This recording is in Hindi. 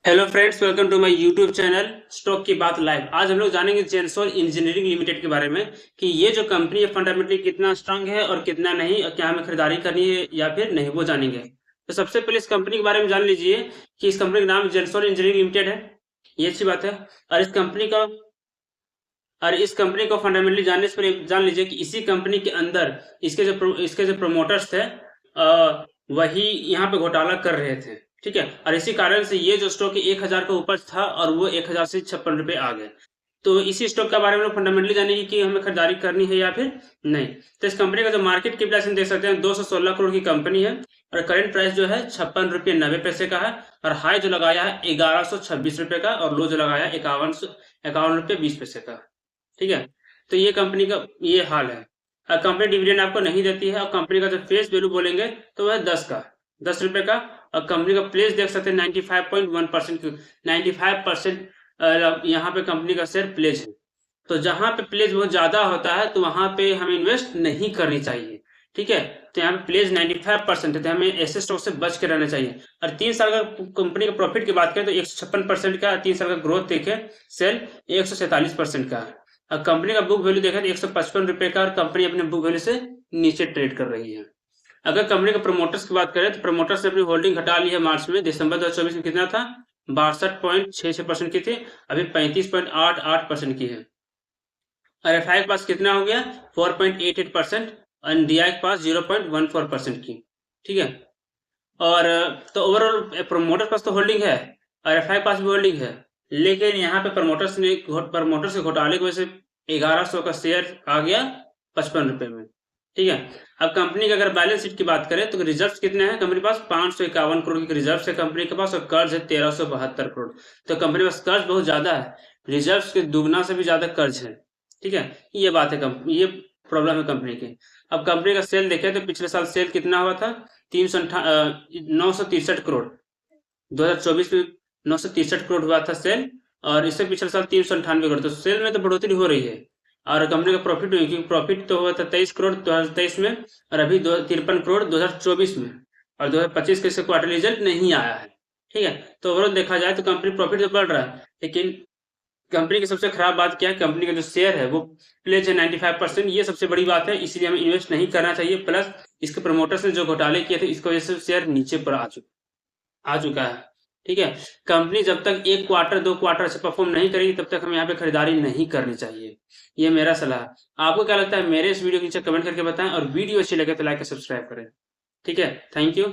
Hello friends, welcome to my YouTube channel stock की बात लाइव। आज हम लोग जानेंगे जेंसोल इंजीनियरिंग लिमिटेड के बारे में कि ये जो कंपनी है फंडामेंटली कितना स्ट्रांग है और कितना नहीं, और क्या हमें खरीदारी करनी है या फिर नहीं, वो जानेंगे। तो सबसे पहले इस कंपनी के बारे में जान लीजिए कि इस कंपनी का नाम जेंसोल इंजीनियरिंग लिमिटेड है। ये अच्छी बात है। और इस कंपनी को फंडामेंटली जानने से पहले जान लीजिए कि इसी कंपनी के अंदर इसके जो प्रमोटर्स थे, वही यहाँ पे घोटाला कर रहे थे। ठीक है। और इसी कारण से ये जो स्टॉक 1000 के ऊपर था और वो 1000 से 56 रुपए आ गए। तो इसी स्टॉक के बारे में फंडामेंटली जानेंगे कि हमें खरीदारी करनी है या फिर नहीं। तो इस कंपनी का जो मार्केट कैपिटलाइजेशन देख सकते हैं, 216 करोड़ की कंपनी है। और करंट प्राइस जो है 56 रुपये 90 पैसे का है। और हाई जो लगाया है 1126 रुपए का, और लो जो लगाया है 51 रुपये 20 पैसे का। ठीक है। तो ये कंपनी का ये हाल है। और कंपनी डिविडेंड आपको नहीं देती है। और कंपनी का जो फेस वैल्यू बोलेंगे तो वह 10 रुपए का। और कंपनी का प्लेस देख सकते हैं 95.1%, 95% यहाँ पे कंपनी का शेयर प्लेज है। तो जहां पे प्लेज बहुत ज्यादा होता है तो वहां पे हमें इन्वेस्ट नहीं करनी चाहिए। ठीक है। तो यहाँ पे प्लेज 95% है, तो हमें ऐसे स्टॉक से बच के रहना चाहिए। और 3 साल का कंपनी का प्रॉफिट की बात करें तो 156% का, 3 साल का ग्रोथ देखे सेल 147% का है। और कंपनी का बुक वैल्यू देखा तो 155 रुपए का, और कंपनी अपने बुक वैल्यू से नीचे ट्रेड कर रही है। अगर कंपनी के प्रमोटर्स की बात करें तो प्रमोटर्स ने अपनी होल्डिंग घटा ली है मार्च में। दिसंबर 2024 में कितना था? 62.66% की थी, अभी 35.88% की है। और एफ के पास कितना हो गया? 4.88%। और डी के पास 0.14% की। ठीक है। और तो ओवरऑल प्रमोटर्स पास तो होल्डिंग है और एफ के पास भी होल्डिंग है। लेकिन यहाँ पे प्रमोटर्स के घोटाले की वजह से 1100 का शेयर आ गया 55 रुपए में। ठीक है। अब कंपनी की अगर बैलेंस शीट की बात करें तो रिजर्व्स कितने हैं? कंपनी के पास 551 करोड़ की रिजर्व्स है कंपनी के पास, और कर्ज है 1372 करोड़। तो कंपनी के पास कर्ज बहुत ज्यादा है, रिजर्व्स के दुगना से भी ज्यादा कर्ज है। ठीक है। ये बात है, ये प्रॉब्लम है कंपनी की। अब कंपनी का सेल देखें तो पिछले साल सेल कितना हुआ था? 963 करोड़। 2024 में 963 करोड़ हुआ था सेल। और इससे पिछले साल 398 करोड़। तो सेल में तो बढ़ोतरी हो रही है। और कंपनी का प्रॉफिट हुई, क्योंकि प्रॉफिट तो हुआ था 23 करोड़ 2023 में, और अभी 53 करोड़ 2024 में। और 2025 के क्वार्टर रिजल्ट नहीं आया है। ठीक है। तो ओवरऑल देखा जाए तो कंपनी प्रॉफिट तो बढ़ रहा है, लेकिन कंपनी की सबसे खराब बात क्या है? कंपनी का जो शेयर है वो प्लेज है 95%। ये सबसे बड़ी बात है, इसीलिए हमें इन्वेस्ट नहीं करना चाहिए। प्लस इसके प्रमोटर्स ने जो घोटाले किए थे, इसकी वजह से शेयर नीचे पर आ चुका है। ठीक है। कंपनी जब तक 1 क्वार्टर 2 क्वार्टर से परफॉर्म नहीं करेगी तब तक हमें यहाँ पे खरीदारी नहीं करनी चाहिए। ये मेरा सलाह है। आपको क्या लगता है? मेरे इस वीडियो के नीचे कमेंट करके बताएं, और वीडियो अच्छी लगे तो लाइक और सब्सक्राइब करें। ठीक है। Thank you.